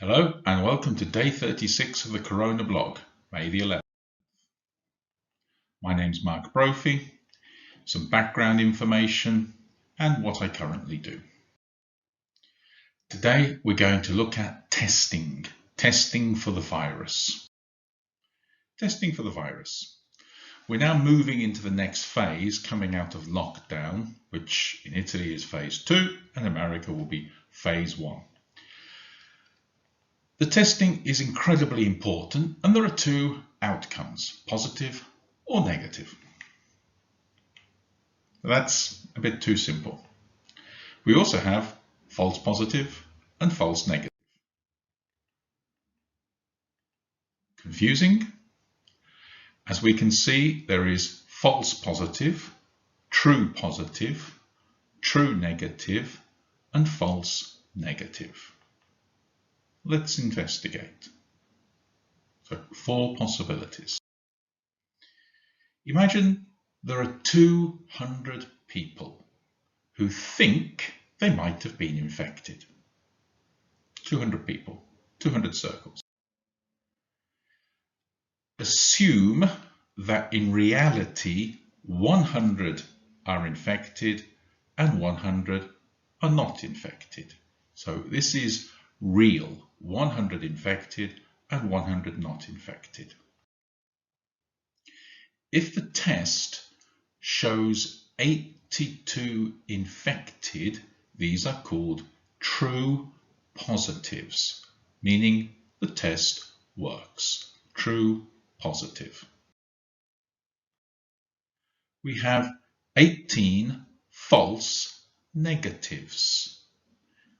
Hello and welcome to day 36 of the CoronaBLOG, May the 11th. My name's Mark Brophy, some background information and what I currently do. Today we're going to look at testing for the virus. Testing for the virus. We're now moving into the next phase, coming out of lockdown, which in Italy is phase 2 and America will be phase 1. The testing is incredibly important and there are two outcomes, positive or negative. That's a bit too simple. We also have false positive and false negative. Confusing? As we can see, there is false positive, true negative, and false negative. Let's investigate. So, 4 possibilities. Imagine there are 200 people who think they might have been infected. 200 people, 200 circles. Assume that in reality 100 are infected and 100 are not infected. So this is real, 100 infected and 100 not infected. If the test shows 82 infected, these are called true positives, meaning the test works. True positive. We have 18 false negatives.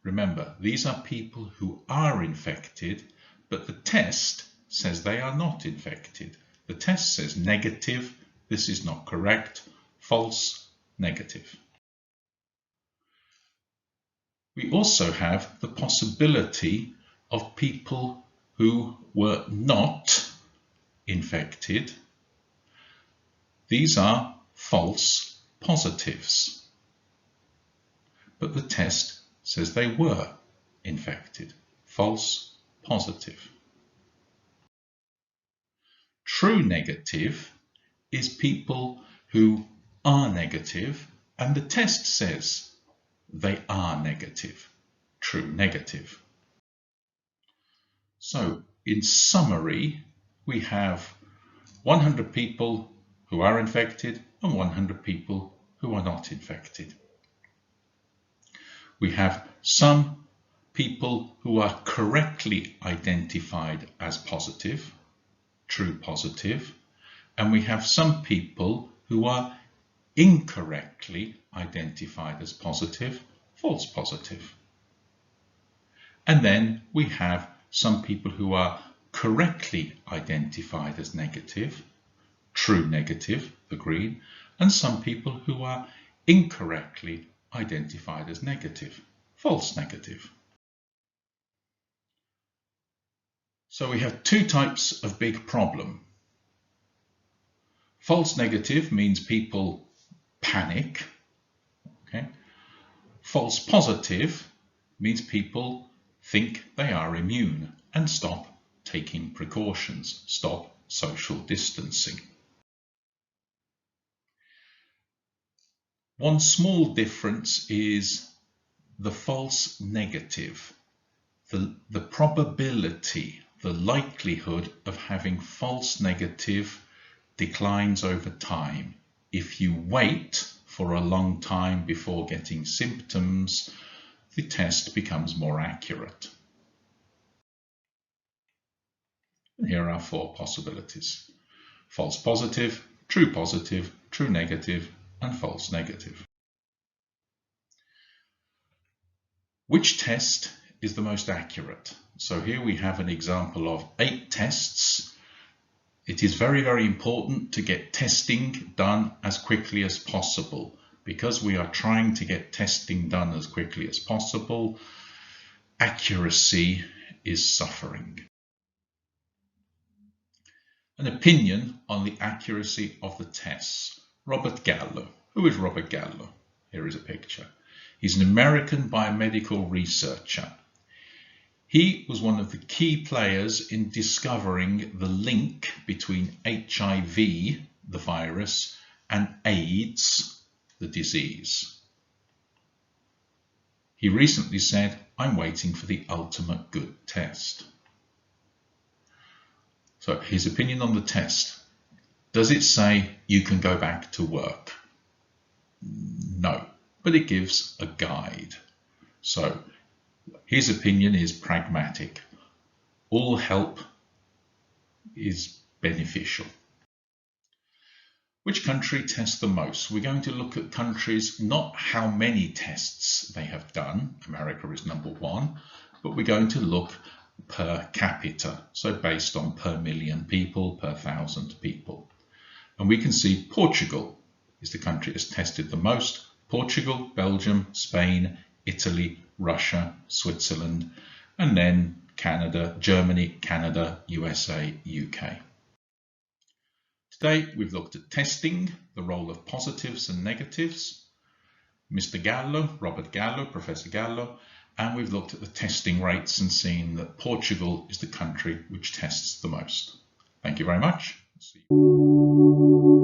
Remember, these are people who are infected, but the test says they are not infected. The test says negative. This is not correct. False negative. We also have the possibility of people who were not infected. These are false positives, but the test says they were infected. False positive. True negative is people who are negative and the test says they are negative. True negative. So in summary, we have 100 people who are infected and 100 people who are not infected. We have some people who are correctly identified as positive, true positive, and we have some people who are incorrectly identified as positive, false positive. And then we have some people who are correctly identified as negative, true negative, the green, and some people who are incorrectly identified as negative, false negative. So we have 2 types of big problem. False negative means people panic. Okay. False positive means people think they are immune and stop taking precautions, stop social distancing. One small difference is the false negative. The probability, the likelihood of having false negative declines over time. If you wait for a long time before getting symptoms, the test becomes more accurate. And here are 4 possibilities. False positive, true negative, and false negative. Which test is the most accurate? So here we have an example of 8 tests. It is very, very important to get testing done as quickly as possible. Because we are trying to get testing done as quickly as possible, accuracy is suffering. An opinion on the accuracy of the tests. Robert Gallo. Who is Robert Gallo? Here is a picture. He's an American biomedical researcher. He was one of the key players in discovering the link between HIV, the virus, and AIDS, the disease. He recently said, "I'm waiting for the ultimate good test." So his opinion on the test. Does it say you can go back to work? No, but it gives a guide. So his opinion is pragmatic. All help is beneficial. Which country tests the most? We're going to look at countries, not how many tests they have done. America is number one, but we're going to look per capita. So based on per million people, per 1,000 people. And we can see Portugal is the country that's tested the most. Portugal, Belgium, Spain, Italy, Russia, Switzerland, and then Canada, Germany, Canada, USA, UK. Today we've looked at testing, the role of positives and negatives, Mr. Gallo, Robert Gallo, Professor Gallo, and we've looked at the testing rates and seen that Portugal is the country which tests the most. Thank you very much. See you.